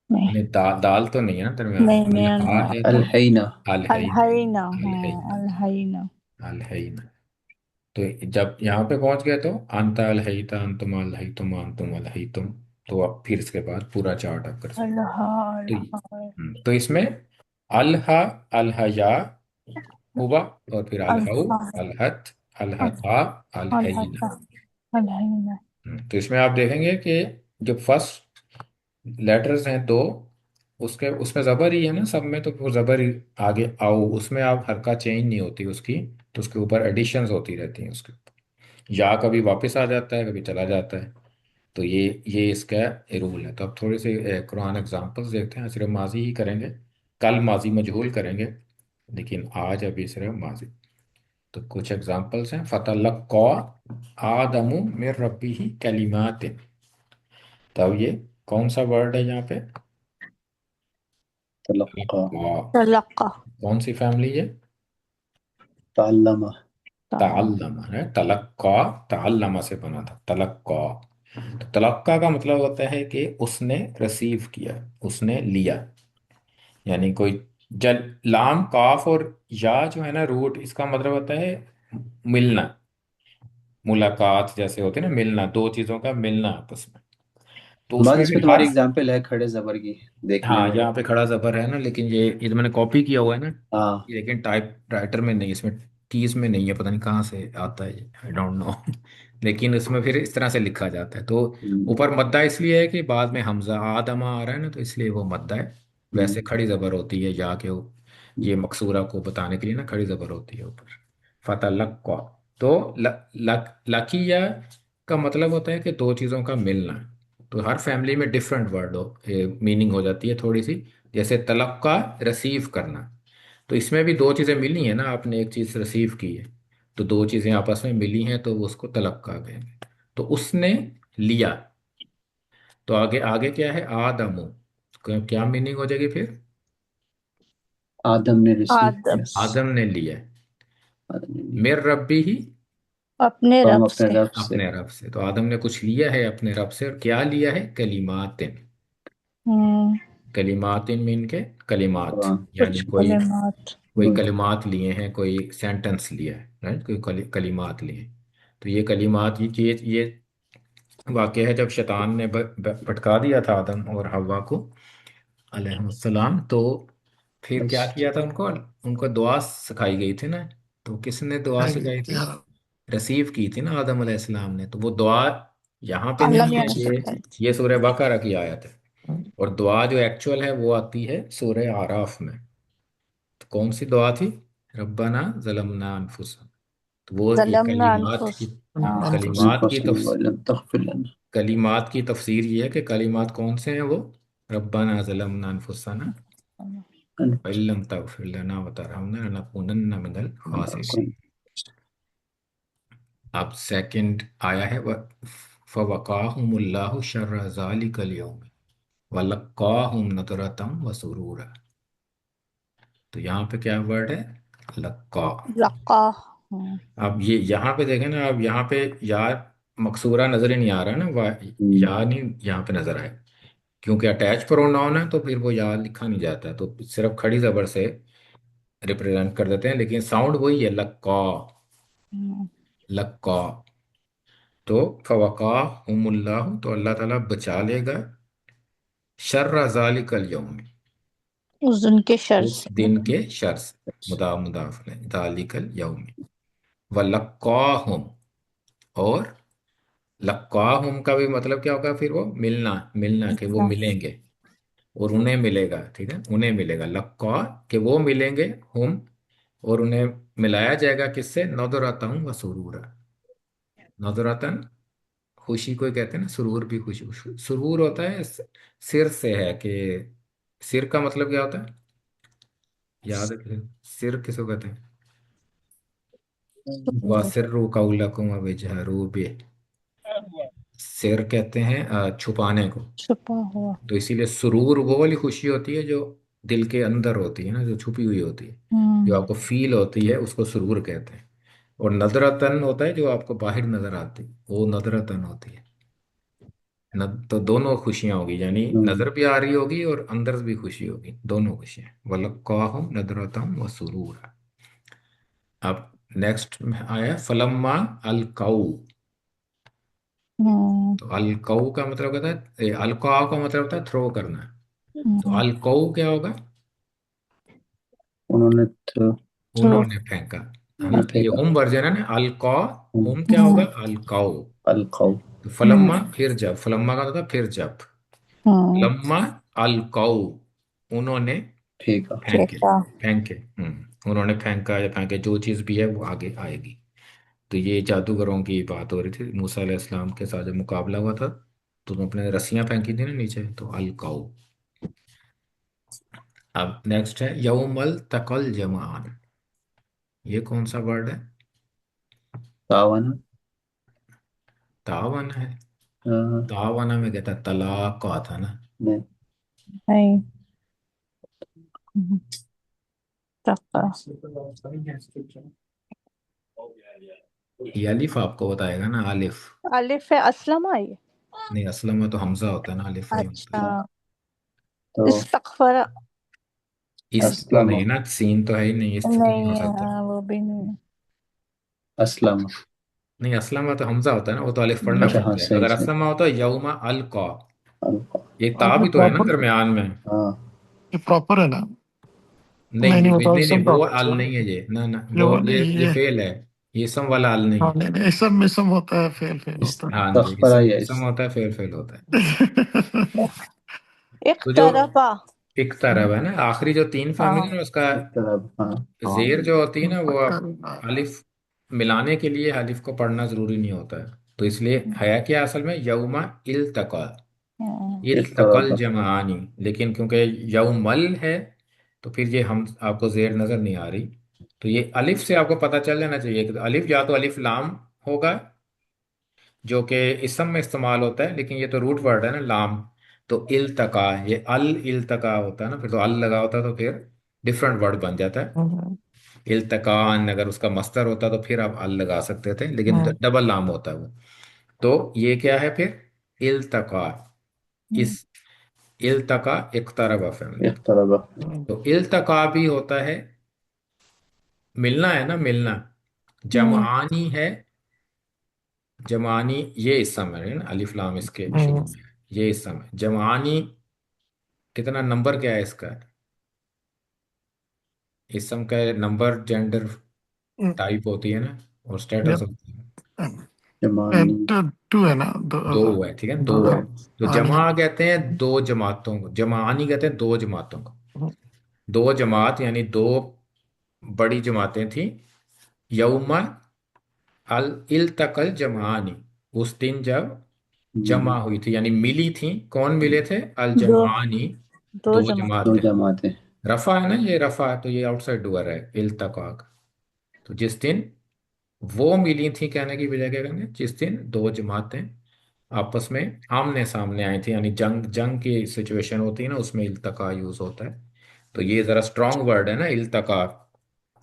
नहीं नहीं दाल तो नहीं है ना दरमियान में। नहीं नहीं अल हा अल्लाह है तो अलहैना। अल है ही नहीं। अलहैना अल है ही हाँ नहीं। अलहैना अल है ही नहीं। तो जब यहाँ पे पहुंच गए तो अंता अल है ही था, अंतुम अल है ही तुम, अंतुम अल है ही तुम। तो अब फिर इसके बाद पूरा चार्ट आप कर सकते। अल्लाह तो अल्लाह तो इसमें अलहा, अलहया, हुआ, और फिर अलहू, अल्हा अलहत, अलहता, अलहैना। अल्हता अल्हैना। तो इसमें आप देखेंगे कि जो फर्स्ट लेटर्स हैं दो, उसके उसमें जबर ही है ना सब में, तो वो जबर ही आगे आओ, उसमें आप हरका चेंज नहीं होती उसकी, तो उसके ऊपर एडिशंस होती रहती हैं उसके ऊपर। या कभी वापस आ जाता है, कभी चला जाता है। तो ये इसका रूल है। तो अब थोड़े से कुरान एग्जांपल्स देखते हैं। सिर्फ माजी ही करेंगे, कल माजी मजहूल करेंगे, लेकिन आज अभी सिर्फ माजी। तो कुछ एग्जांपल्स हैं। फतलक्का आदमु मिर रब्बिही कलिमातिन। तब ये कौन सा वर्ड है यहाँ पे? तलक्का, तलक्का। तलक्का कौन सी फैमिली है? ताल्लमा, ताल्लम। तअल्लम है। तलक्का तअल्लम से बना था तलक्का। तो तलक्का का मतलब होता है कि उसने रिसीव किया, उसने लिया। यानी कोई जल, लाम काफ और या जो है ना रूट, इसका मतलब होता है मिलना, मुलाकात जैसे होते हैं ना, मिलना, दो चीजों का मिलना आपस में। तो बाद उसमें इसमें फिर तुम्हारी हर, एग्जाम्पल है खड़े जबर की, देख हाँ लेना। यहाँ पे खड़ा जबर है ना, लेकिन ये तो मैंने कॉपी किया हुआ है ना, हाँ। लेकिन टाइप राइटर में नहीं, इसमें कीज में नहीं है, पता नहीं कहाँ से आता है ये, आई डोंट नो। लेकिन इसमें फिर इस तरह से लिखा जाता है। तो हम्म, ऊपर मद्दा इसलिए है कि बाद में हमजा आदमा आ रहा है ना, तो इसलिए वो मद्दा है। हम्म, वैसे खड़ी जबर होती है या के ये मकसूरा को बताने के लिए ना खड़ी जबर होती है ऊपर। फतलक्का। तो लकिया का मतलब होता है कि दो चीज़ों का मिलना। तो हर फैमिली में डिफरेंट वर्ड हो मीनिंग हो जाती है थोड़ी सी। जैसे तलक्का, रिसीव करना। तो इसमें भी दो चीज़ें मिली हैं ना, आपने एक चीज़ रिसीव की है, तो दो चीज़ें आपस में मिली हैं, तो वो उसको तलक्का कहेंगे। तो उसने लिया। तो आगे आगे क्या है? आदमो। क्या मीनिंग हो जाएगी फिर? आदम ने रिसीव आदम किया। आदम ने लिया। आदम ने लिया मेर रब्बी ही, अपने काम रब अपने से। रब से। अपने रब से। तो आदम ने कुछ लिया है अपने रब से, और क्या लिया है? कलिमातिन। हम्म। कलिमातिन मीन के कलिमात, कुरान। यानी कुछ कोई कलिमात। कोई गुड। कलिमात लिए हैं, कोई सेंटेंस लिया है, राइट, कोई कलिमात लिए हैं। तो ये कलिमात, ये वाकया है जब शैतान ने भटका दिया था आदम और हव्वा को अलैहिस्सलाम। तो फिर क्या बस। किया था उनको? उनको दुआ सिखाई गई थी ना। तो किसने दुआ सिखाई थी? Yeah. रिसीव की थी ना आदम अलैहिस्सलाम ने। तो वो दुआ यहाँ पे अल्लाह नहीं मियाँ है, ने ये सिखाई थी। ये सूरह बकरा की आयत है। और दुआ जो एक्चुअल है वो आती है सूरह आराफ में। तो कौन सी दुआ थी? रब्बना ज़लमना अनफुसना। तो वो ये ज़लमना कलिमात की, हाँ, अनफुसना। कलिमात की अनफुसना वलम तगफिर लना। कलिमात की तफसीर ये है कि कलिमात कौन से हैं वो? रब्बना ज़लमना अनफुसना वइल्लम तगफिर लना व तरहमना लनकुनन्ना मिनल खासिरीन। अब सेकंड आया है, फवकाहुमुल्लाहु शर्र ज़ालिकल यौम वलक्काहुम नदरतम व सुरूरा। तो यहाँ पे क्या वर्ड है? लक्का। लका। हम्म। अब ये यहाँ पे देखें ना, अब यहाँ पे यार मकसूरा नजर ही नहीं आ रहा है ना, या नहीं यहाँ पे नजर आए, क्योंकि अटैच प्रोनाउन है, तो फिर वो या लिखा नहीं जाता, तो सिर्फ खड़ी जबर से रिप्रेजेंट कर देते हैं, लेकिन साउंड वही है, लक्का, हम्म। लक्का। तो फवका हुमुल्लाह, तो अल्लाह ताला बचा लेगा, शर्र जालिकल यौम, उस दिन के शर उस से। दिन के शर से। मुदाफ जालिकल यौम। वलक्काहुम, और लक्काहुम का भी मतलब क्या होगा फिर? वो मिलना, मिलना कि वो मिलेंगे, और उन्हें मिलेगा, ठीक है, उन्हें मिलेगा। लक्का कि वो मिलेंगे, हुम, और उन्हें मिलाया जाएगा किससे? नदरतम व सुरूरा। नदरतन खुशी को ही कहते हैं ना, सुरूर भी खुशी। सुरूर होता है सिर से है कि, सिर का मतलब क्या होता है? याद है किसी को? सिर किसको कहते हैं? वसिर्रु कौलकुम वजहरू बि। सिर कहते हैं छुपाने को। छुपा हुआ। तो इसीलिए सुरूर वो वाली खुशी होती है जो दिल के अंदर होती है ना, जो छुपी हुई होती है, जो हम्म। आपको फील होती है, उसको सुरूर कहते हैं। और नदरतन होता है जो आपको बाहर नजर आती है, वो नदरतन होती है। तो दोनों खुशियां होगी, यानी नजर भी आ रही होगी और अंदर भी खुशी होगी, दोनों खुशियां। वलक्काहुम नदरतम व सुरूरा। अब नेक्स्ट में आया फलम्मा अलकाऊ। हम्म। तो अलकाऊ का मतलब होता है, अलकाऊ का मतलब होता है थ्रो करना। तो हम्म। अलकाऊ क्या होगा? उन्होंने थ्रो थ्रो। उन्होंने फेंका, है ना। ये फेंका। हुम वर्जन है ना, अलका। हम्म, हुम क्या होगा, हम्म। अलकाओ। अलकाऊ। तो फलम्मा फिर जब, फलम्मा का मतलब फिर जब, हम्म। लम्मा अलकाऊ, उन्होंने फेंका। फेंके। फेंका। फेंके, उन्होंने फेंका या फेंके, जो चीज़ भी है वो आगे आएगी। तो ये जादूगरों की बात हो रही थी, मूसा अलैहिस्सलाम के साथ जब मुकाबला हुआ था तो उन्होंने रस्सियां फेंकी थी ना नीचे, तो अलकाऊ। अब नेक्स्ट है यौमल तकल जमान। ये कौन सा वर्ड है? तावाना। तावन है। हाँ, तावाना में कहता तलाक का था ना। नहीं। नहीं। हम्म, टक्का। ये अलिफ आपको बताएगा ना, अलिफ। अलिफ है, असलम आई। नहीं, असल में तो हमजा होता है ना, अलिफ नहीं होता। अच्छा। तो इस्तगफर। इस तो असलम। नहीं ना, सीन तो है ही नहीं, इस तो नहीं नहीं हो है, सकता। हाँ, वो भी नहीं। असलम। नहीं, असलम में तो हमजा होता है ना, वो तो अलिफ पढ़ना अच्छा, हाँ, पड़ता है। सही अगर सही। असलम होता है यौमा अलका। अलका। ये ता और ये भी तो है ना प्रॉपर, दरमियान में। हाँ। ये प्रॉपर है ना? नहीं नहीं नहीं, नहीं बताओ नहीं नहीं, सब वो प्रॉपर। अल नहीं है ये, ना ना, ये वो वो ये नहीं, ये फेल है। ये इसम वाला अल नहीं हाँ, है। नहीं नहीं, सब में सब होता है, फेल फेल इस, होता हाँ जी, तख्फरा इसम या इसम होता है, फेल फेल होता है। है। तो जो इख्तरबा। एक तरफ है ना, आखिरी जो तीन फैमिली है हाँ। ना उसका एक तरफ, हाँ। जेर जो होती है ना, वो पक्का आप नहीं। अलिफ मिलाने के लिए अलिफ को पढ़ना जरूरी नहीं होता है। तो इसलिए है क्या असल में, यौमा इल्तका। हम्म। एक इल्तकल तरफ। जमानी। लेकिन क्योंकि यौमल है, तो फिर ये हम आपको जेर नजर नहीं आ रही। तो ये अलिफ से आपको पता चल जाना चाहिए कि अलिफ या तो अलिफ लाम होगा, जो कि इसम में इस्तेमाल होता है, लेकिन ये तो रूट वर्ड है ना, लाम। तो इल्तका, ये अल इल्तका होता है ना, फिर तो अल लगा होता है, तो फिर डिफरेंट वर्ड बन जाता है। हम्म, इल्तकान अगर उसका मस्दर होता तो फिर आप अल लगा सकते थे, लेकिन हम्म, डबल नाम होता है वो। तो ये क्या है फिर, इल्तका। हम्म। इस इल्तका इक्तरबा फैमिली। एक तरफ। तो इल्तका भी होता है, मिलना है ना, मिलना। हम्म। जमआनी है। जमानी ये इसम है ना, अलिफ लाम इसके शुरू हम्म, में है, ये इसम है जमानी। कितना नंबर क्या है इसका? इसम का नंबर जेंडर टाइप होती है ना, और स्टेटस यप। होती है। जमानी। टू है ना, दो। दो है, ठीक है, दो दो है। है। तो आनी। जमा कहते हैं दो जमातों को, जमानी कहते हैं दो जमातों को। दो जमात यानी दो बड़ी जमातें थी। यौमा अल इल्तकल जमानी, उस दिन जब हम्म, जमा हुई थी, यानी मिली थी। कौन मिले थे? अल दो। जमानी, दो दो जमा। दो जमातें। जमातें। रफा है ना, ये रफा है, तो ये आउटसाइड डुअर है इल्तका का। तो जिस दिन वो मिली थी, कहने की बजाय क्या कहने, जिस दिन दो जमातें आपस में आमने सामने आई थी, यानी जंग जंग की सिचुएशन होती है ना, उसमें इल्तका यूज होता है। तो ये जरा स्ट्रांग वर्ड है ना, इल्तका।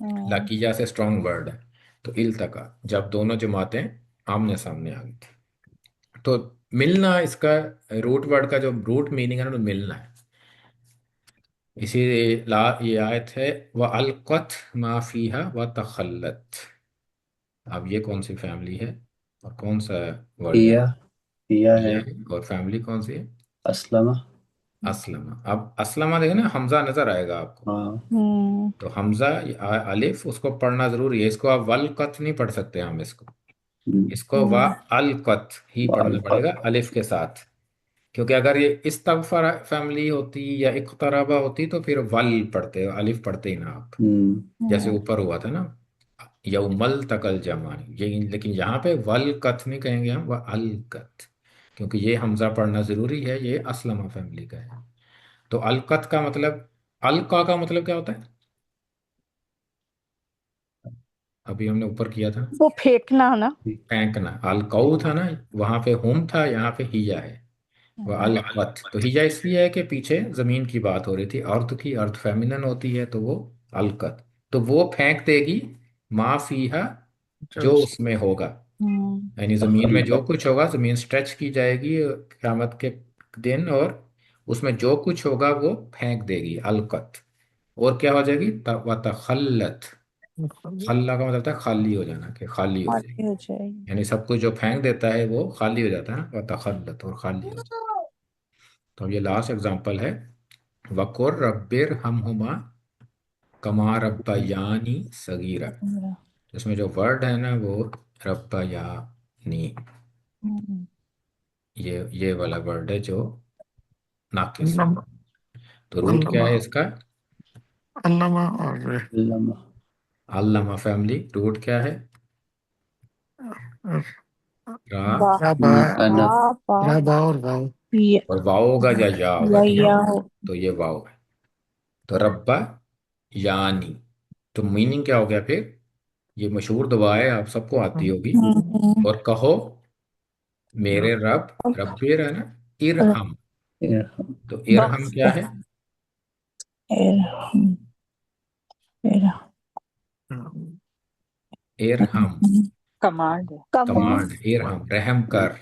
हम्म। लकीजा से स्ट्रांग वर्ड है। तो इल्तका, जब दोनों जमातें आमने सामने आ गई थी। तो मिलना इसका रूट वर्ड का जो रूट मीनिंग है ना, तो मिलना है। इसी ला ये आयत है, व अलकत माफीहा व तखल्लत। अब ये कौन सी फैमिली है और कौन सा वर्जन? हिया। हिया है। ये है, और फैमिली कौन सी है? असलमा। असलमा। अब असलमा देखो ना, हमजा नजर आएगा आपको। हाँ। हम्म। तो हमजा अलिफ उसको पढ़ना जरूरी है, इसको आप वलकत नहीं पढ़ सकते हम इसको। इसको वा हम्म। अलकत ही पढ़ना पड़ेगा अलकत। अलिफ के साथ। क्योंकि अगर ये इस्तगफर फैमिली होती या इक़्तरबा होती तो फिर वल पढ़ते, अलिफ पढ़ते ही ना आप। हम्म। जैसे हम्म। ऊपर हुआ था ना, यौमल तकल जमान, ये लेकिन यहाँ पे वल कथ नहीं कहेंगे हम, वह अल कथ। क्योंकि ये हमजा पढ़ना जरूरी है, ये असलमा फैमिली का है। तो अलकत का मतलब, अलका का मतलब क्या होता है? अभी हमने ऊपर किया था, वो फेंकना ना। फेंकना। अलकाऊ था ना, वहां पे हुम था, यहाँ पे हिया है। वह अलकत, तो हिया इसलिए है कि पीछे जमीन की बात हो रही थी, अर्थ की, अर्थ फेमिनन होती है, तो वो अलकत। तो वो फेंक देगी मा फीहा, जो जब उसमें होगा। हम्म। यानी जमीन में जो तखल्लत। कुछ होगा, जमीन स्ट्रेच की जाएगी क़यामत के दिन, और उसमें जो कुछ होगा वो फेंक देगी, अलकत। और क्या हो जाएगी, व तखल्लत। खल्ला का मतलब था खाली हो जाना, कि खाली हो जाएगी। खाली हो जाएगी। यानी सब कुछ जो फेंक देता है वो खाली हो जाता है ना, व तखल्लत, और खाली हो जाए। तो अब ये लास्ट एग्जांपल है, वकुर रब्बिर हमहुमा कमा रब्बयानी सगीरा। इसमें जो वर्ड है ना वो रब्बयानी, ये वाला वर्ड है जो नाकिस है। अल्लामा तो रूट क्या अल्लामा है इसका? अल्लामा और अल्लामा। अल्लामा फैमिली रूट क्या है? रा। बा राबा अना। बा बा राबा और वाव। या और वाव होगा या होगा, या ठीक है। या हो। तो ये वाव है। तो रब्बा यानी, तो मीनिंग क्या हो गया फिर? ये मशहूर दुआ है, आप सबको आती होगी। और कहो मेरे रब, रब्बेर है ना, इरहम। इरहम। तो इरहम बख्श क्या है? इरहम इरहम इरहम कमांड है कमांड। कमांड, इरहम रहम कर।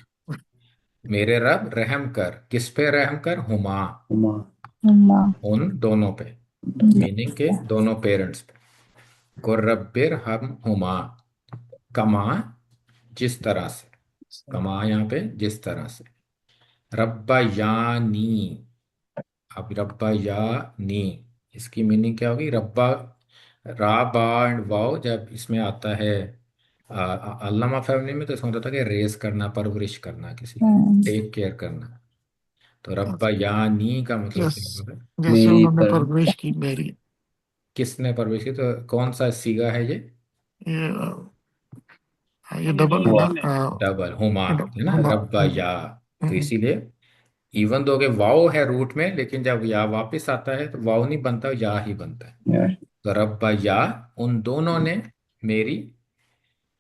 मेरे रब रहम कर, किस पे रहम कर? हुमा, हुमा। अम्मा उन दोनों पे, मीनिंग के दोनों पेरेंट्स पे। को रब्बिर हम हुमा, कमा जिस तरह से, कमा यहाँ पे जिस तरह से। रब्बा यानी, अब रब्बा यानी इसकी मीनिंग क्या होगी? रब्बा, रा बा एंड वाव जब इसमें आता है अल्लामा फैमिली में, तो इसमें होता था कि रेस करना, परवरिश करना, किसी की टेक केयर करना। तो रब्बा यानी का मतलब जैस क्या होगा? जैसे मेरी उन्होंने पर परवरिश की मेरी। किसने परवरिश की? तो कौन सा सीगा है ये? ये ये डबल है हुआ। ना डबल हुमा, है ना, हुमा। रब्बा या। तो इसीलिए इवन दो के वाव है रूट में, लेकिन जब या वापस आता है तो वाव नहीं बनता, या ही बनता है। यार, तो रब्बा या, उन दोनों ने मेरी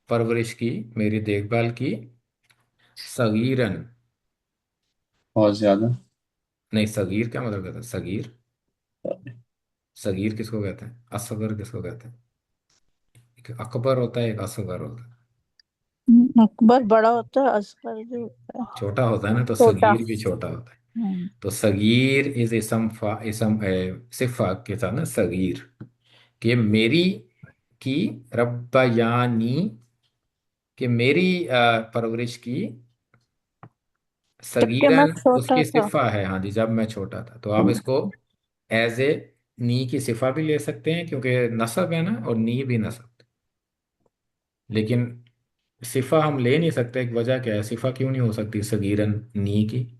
परवरिश की, मेरी देखभाल की। सगीरन, बहुत ज्यादा। नहीं सगीर क्या मतलब कहता है? सगीर, सगीर किसको कहते हैं? असगर किसको कहते हैं? एक अकबर होता है, एक असगर होता है। अकबर बड़ा होता है, असगर जो होता है छोटा होता है ना, तो छोटा। सगीर भी छोटा होता है। तो सगीर इज इसम इसम सिफा के साथ ना, सगीर, कि मेरी की, रब्बयानी, कि मेरी परवरिश की। जबकि मैं सगीरन छोटा उसकी था। सिफा है, हाँ जी, जब मैं छोटा था। तो आप इसको एज ए नी की सिफा भी ले सकते हैं, क्योंकि नसब है ना, और नी भी नसब। लेकिन सिफा हम ले नहीं सकते, एक वजह क्या है? सिफा क्यों नहीं हो सकती सगीरन नी की?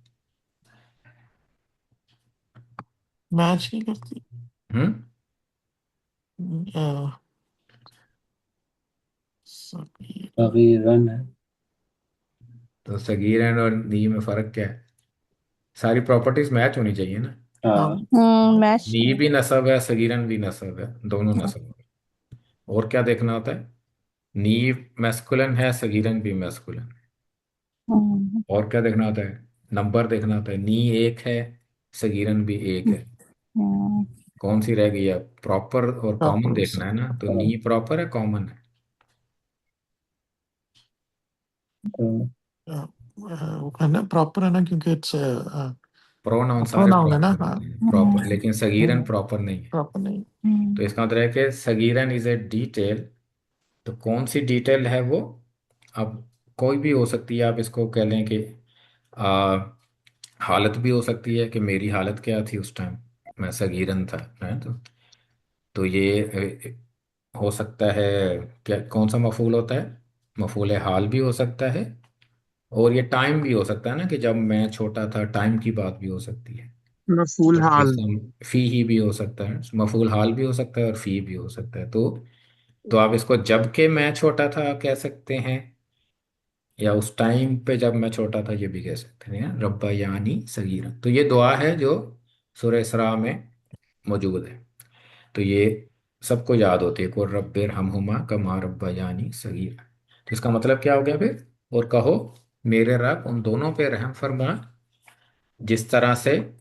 मैच नहीं करती। हम्म। अ, सभी- तगीरन है। तो सगीरन और नी में फर्क क्या है? सारी प्रॉपर्टीज मैच होनी चाहिए ना। हाँ। हाँ मैच नी नहीं। भी नसब है, सगीरन भी नसब है, दोनों नसब है। और क्या देखना होता है? नी मैस्कुलिन है, सगीरन भी मैस्कुलिन है। हम्म, और क्या देखना होता है? नंबर देखना होता है। नी एक है, सगीरन भी एक है। हम्म, कौन सी रह गई है? प्रॉपर और कॉमन प्रॉपर देखना है ना। तो नी प्रॉपर है, कॉमन है? तो वो कहना प्रॉपर है ना, क्योंकि इट्स प्रोनाउन सारे प्रोनाउन है ना। प्रॉपर हाँ होते हैं, प्रॉपर, लेकिन सगीरन प्रॉपर नहीं है। प्रॉपर नहीं। तो इसका मतलब है कि सगीरन इज ए डिटेल। तो कौन सी डिटेल है वो? अब कोई भी हो सकती है, आप इसको कह लें कि आ, हालत भी हो सकती है, कि मेरी हालत क्या थी उस टाइम, मैं सगीरन था, है। तो ये हो सकता है। क्या, कौन सा मफूल होता है? मफूल हाल भी हो सकता है। और ये टाइम भी हो सकता है ना, कि जब मैं छोटा था, टाइम की बात भी हो सकती है। मफूल तो हाल। जैसे फी ही भी हो सकता है, मफूल हाल भी हो सकता है, और फी भी हो सकता है। तो आप इसको जब के मैं छोटा था आप कह सकते हैं, या उस टाइम पे जब मैं छोटा था ये भी कह सकते हैं, रब्बा यानी सगीरा। तो ये दुआ है जो सूरह इसरा में मौजूद है। तो ये सबको याद होती है, को रब्बिर हमहुमा कमा रब्बा यानी सगीरा। तो इसका मतलब क्या हो गया फिर? और कहो मेरे रब उन दोनों पे रहम फरमा, जिस तरह से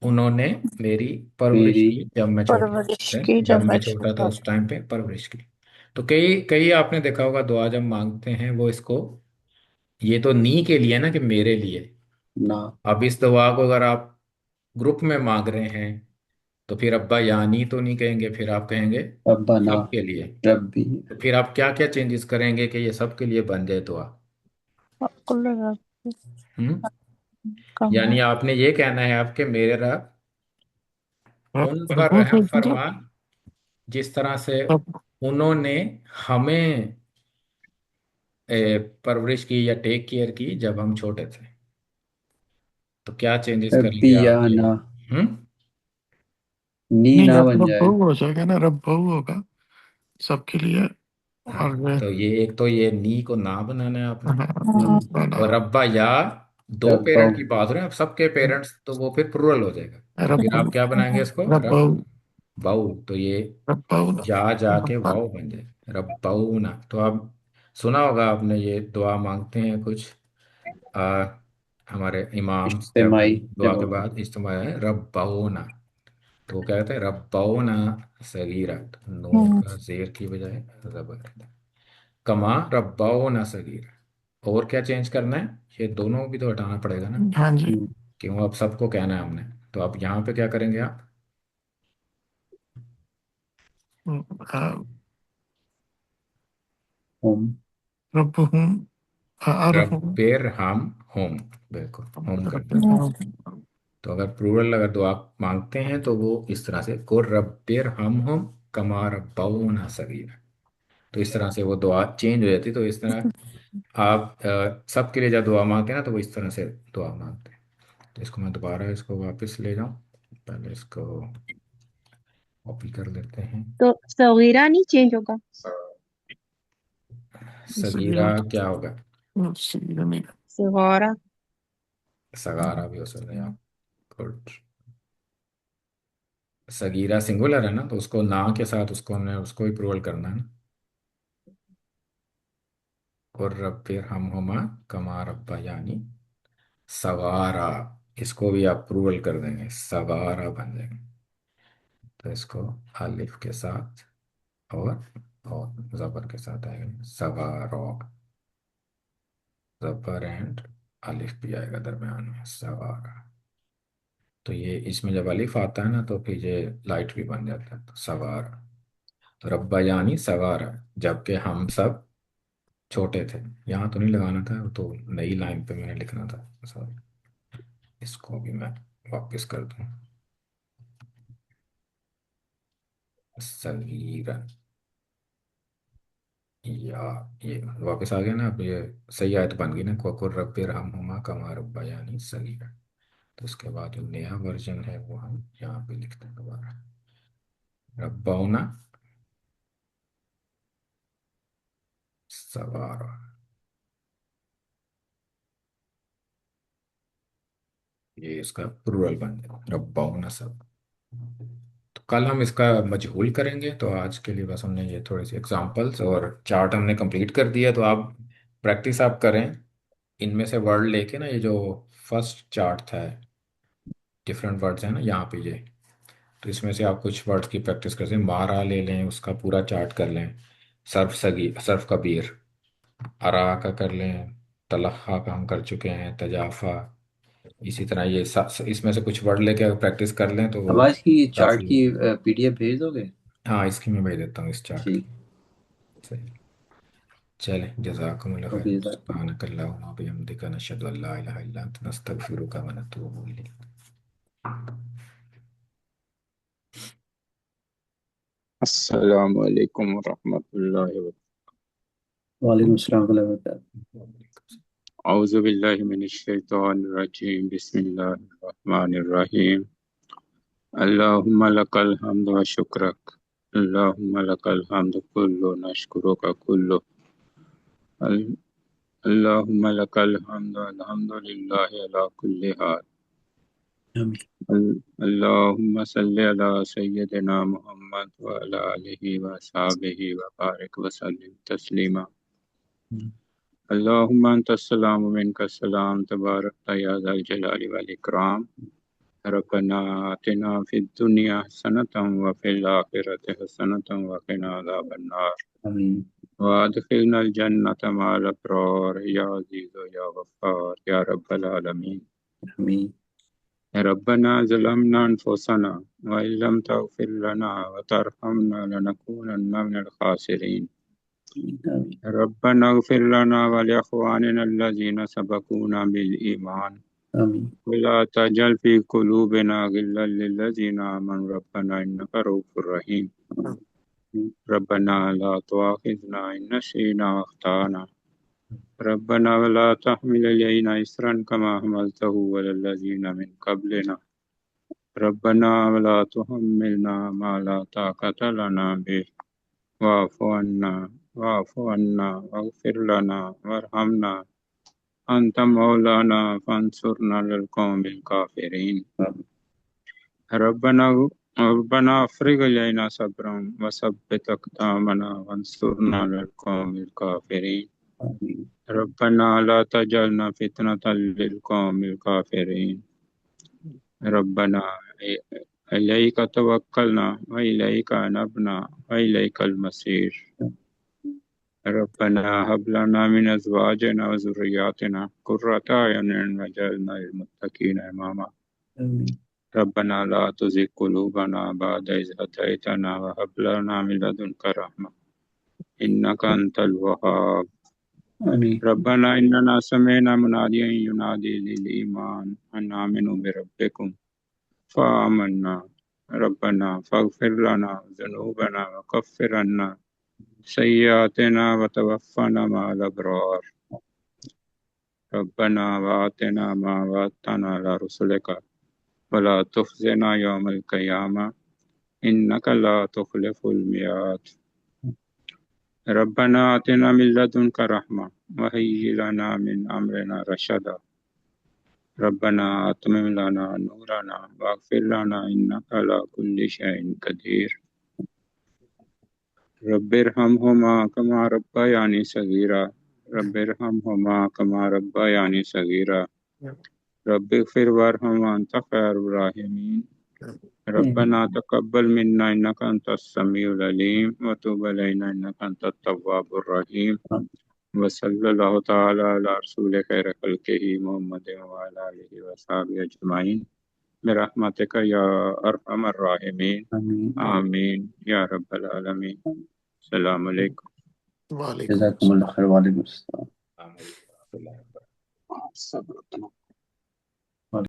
उन्होंने मेरी परवरिश मेरी की जब मैं छोटा परवरिश था। की जब जब मैं मैं छोटा था छोटा उस था। टाइम पे परवरिश की। तो कई कई आपने देखा होगा, दुआ जब मांगते हैं वो इसको, ये तो नी के लिए ना, कि मेरे लिए। ना। अब इस दुआ को अगर आप ग्रुप में मांग रहे हैं, तो फिर अब्बा यानी तो नहीं कहेंगे, फिर आप कहेंगे रब्बना। सबके लिए। रब्बी। तो फिर आप क्या क्या चेंजेस करेंगे कि ये सबके लिए बन जाए दुआ? कुल रब हम्म। कमा। यानी आपने ये कहना है आपके मेरे रब आप उन पर रिपोर्ट रहम भेज दीजिए। फरमा, जिस तरह से रब उन्होंने हमें परवरिश की या टेक केयर की जब हम छोटे थे। तो क्या चेंजेस करेंगे आप ये? रब्बियाना। हम्म। नी नहीं, ना अब बन रब जाए। बहु हो जाएगा ना, रब बहु होगा सबके लिए। हाँ, और तो ये एक तो ये नी को ना बनाना है आपने। हाँ, और रब्बाना, रब्बा या दो रब्बा। पेरेंट की बात हो रही है, अब सबके पेरेंट्स तो वो फिर प्लूरल हो जाएगा। तो रब फिर आप क्या बनाएंगे इसको? रब रब बहु, बाऊ। तो ये रब बहु ना, जा जाके रब्बाना। वाव बन जाए, रब बाऊ ना। तो अब सुना होगा आपने, ये दुआ मांगते हैं कुछ आ, हमारे इमाम जब इज्तिमाई दुआ जब के होगा। बाद इज्तिमा है रब बाऊ ना। तो वो क्या कहते हैं? रब बाऊ ना सगीरा। तो नून का जेर की बजाय जबर है। कमा रब्बाओ ना सगीरा। और क्या चेंज करना है? ये दोनों भी तो हटाना पड़ेगा ना, हाँ जी। हम्म, क्यों? अब सबको कहना है हमने। तो अब यहाँ पे क्या करेंगे आप? हाँ, हम। रब्बहुम अरहुम, रब्बेर हम होम। बिल्कुल होम करना है। रब्बहुम। तो अगर प्लूरल अगर दुआ मांगते हैं तो वो इस तरह से, को रब्बेर हम होम कमा रब्बाओ ना सगीरा। तो इस तरह से वो दुआ चेंज हो जाती। तो इस तरह आप सबके लिए जब दुआ मांगते हैं ना, तो वो इस तरह से दुआ मांगते हैं। तो इसको मैं दोबारा इसको वापस ले जाऊं। पहले इसको कॉपी कर लेते हैं। तो सगीरा नहीं चेंज होगा। सगीरा क्या होगा? सगीरा नहीं। सगारा। सगारा भी हो सकता है आप। गुड। सगीरा सिंगुलर है ना, तो उसको ना के साथ उसको हमने उसको ही प्रूवल करना है ना। और रब्बिर हम हुमा कमा रब्बा यानी सगारा। इसको भी आप प्रूवल कर देंगे, सगारा बन जाएंगे। तो इसको अलिफ के साथ और जबर के साथ आएगा सगारो। जबर एंड अलिफ भी आएगा दरम्यान में, सगारा। तो ये इसमें जब अलिफ आता है ना, तो फिर ये लाइट भी बन जाता है, तो सवार। तो रब्बा यानी सवार, जबकि हम सब छोटे थे। यहाँ तो नहीं लगाना था, वो तो नई लाइन पे मैंने लिखना था, सॉरी। इसको भी मैं वापस कर दूं। सगीरन, या ये वापस आ गया ना। अब ये सही आयत बन गई ना, कोकुर रब्बे रहमुमा कमा रब्बा यानी सगीरन। तो उसके बाद जो नया वर्जन है वो हम यहाँ पे लिखते हैं दोबारा, रब्बाउना सवारा। ये इसका प्लूरल बन जाए, रब्बाउना सब। तो कल हम इसका मजहूल करेंगे। तो आज के लिए बस हमने ये थोड़ी सी एग्जांपल्स और चार्ट हमने कंप्लीट कर दिया। तो आप प्रैक्टिस आप करें इनमें से वर्ड लेके ना। ये जो फर्स्ट चार्ट था, डिफरेंट वर्ड्स हैं ना यहाँ पे ये। तो इसमें से आप कुछ वर्ड्स की प्रैक्टिस कर सकते हैं। मारा ले लें, उसका पूरा चार्ट कर लें। सर्फ सगी, सर्फ कबीर। अरा का कर लें। तलहा का हम कर चुके हैं, तजाफा। इसी तरह ये इसमें से कुछ वर्ड लेके अगर प्रैक्टिस कर लें तो वो आवाज की चार्ट काफ़ी। की पीडीएफ भेज दोगे? हाँ, इसकी मैं भेज देता हूँ इस चार्ट की। ठीक। सही। चलें, जज़ाकुमुल्लाह खैर। Okay sir. सुब्हानकल्लाहुम्मा व बिहम्दिका नशहदु अल्ला इलाहा इल्ला अंता नस्तगफिरुका व नतूबु इलैक। अस्सलामु अलैकुम वरहमतुल्लाहि वालेकुम अस्सलाम warahmatullahi wabarakatuh। औज़ु बिल्लाहि मिनश शैतानिर रजीम बिस्मिल्लाहिर रहमानिर रहीम अल्लाहुम्मा लकल हम्दु व शुक्रक अल्लाहुम्मा लकल हम्दु कुल्लु नशकुरुका कुल्लु अल- अल्लाहुम्मा लकल हम्दु अल्हम्दुलिल्लाहि अला कुल्ली हाल आमीन। अल्लाहुम्मा सल्लि अला सय्यिदिना मुहम्मद व अला आलिहि व अस्हाबिहि व बारिक व सल्लिम तस्लीमा अल्लाहुम्मा अंतस्सलाम व मिनकस्सलाम तबारकता या ज़ल जलाली वल इकराम रब्बना आतिना फिद दुनिया हसनतम व फिल आखिरति हसनतम व क़िना अज़ाबन्नार आमीन। व अदखिलनल जन्नत मअल अबरार या अज़ीज़ या गफ़्फ़ार या रब्बल आलमीन। आमीन। रब्बना ज़लमना अनफुसना व इल्लम तग़फिर लना व तरहमना लनकूनन्ना मिनल ख़ासिरीन। आमीन। रब्बना इग़फिर लना व लिइख़वानिना अल्लज़ीना सबक़ूना बिल ईमान आमीन। वला तजल फ़ी क़ुलूबिना ग़िल्लन लिल्लज़ीना आमनु रब्बना इन्नका रऊफ़ुर रहीम। रब्बना ला तुआखिजना इन नसीना व अख्ताना रब्बना वला तहमिल अलैना इसरन कमा हमलतहु अलल लज़ीना मिन क़ब्लिना रब्बना वला तुहम्मिलना मा ला ताक़त लना बिह वाफ़ु अन्ना वग़फ़िर लना वरहमना अंत मौलाना फंसुरना अलल क़ौमिल काफ़िरीन रब्बना अफ़्रिग़ अलैना सब्रन वसब्बित अक़दामना वंसुरना अलल क़ौमिल काफ़िरीन रब्बना ला तजअलना फितनतल लिल क़ौमिल काफ़िरीन रब्बना अलैक तवक्कलना व इलैका अनबना व इलैकल मसीर रब्बना हब लना मिन अज़वाजिना व ज़ुर्रिय्यातिना क़ुर्रता अयुनिन वजअलना लिलमुत्तक़ीना इमामा रब्बना ला तुज़िग़ क़ुलूबना बअद इज़ हदैतना व हब लना मिन लदुनका रहमा इन्नका अंतल वहाब रब्बना इन्नना समिअना मुनादियन युनादी लिल ईमान अन आमिनू बिरब्बिकुम फ़आमन्ना रब्बना फ़ग़फ़िर लना ज़ुनूबना व कफ़्फ़िर अन्ना सय्यिआतिना व तवफ़्फ़ना मअल अबरार रब्बना व आतिना मा वअदतना अला रुसुलिका व ला तुख़ज़िना यौमल क़ियामा इन्नका ला तुख़लिफ़ुल मिआद रब्बना आतिना मिन लदुनका रहमा व हय्यि लना मिन अमरिना रशदा रब्बना अतमिम लना नूरना वग़फ़िर लना इन्नका अला कुल्लि शैइन क़दीर रब्बिरहमहुमा कमा रब्बयानी सगीरा रब्बिरहमहुमा कमा रब्बयानी सगीरा रब्बिग़फ़िर वरहम व अंत खैरुर राहिमीन रब्बना तक़ब्बल मिन्ना इन्नका अंतस समीउल अलीम व तुब अलैना इन्नका अंतत तव्वाबुर रहीम व सल्लल्लाहु तआला अला रसूलिल खैर खल्क़िही मुहम्मदिन व अला आलिहि व अस्हाबिहि अजमईन बिरहमतिका या अरहमर राहिमीन आमीन या रब्बल आलमीन अस्सलामु अलैकुम वालेकुम जज़ाकुमुल्लाह खैर। वालेकुम अस्सलाम। आमीन। सब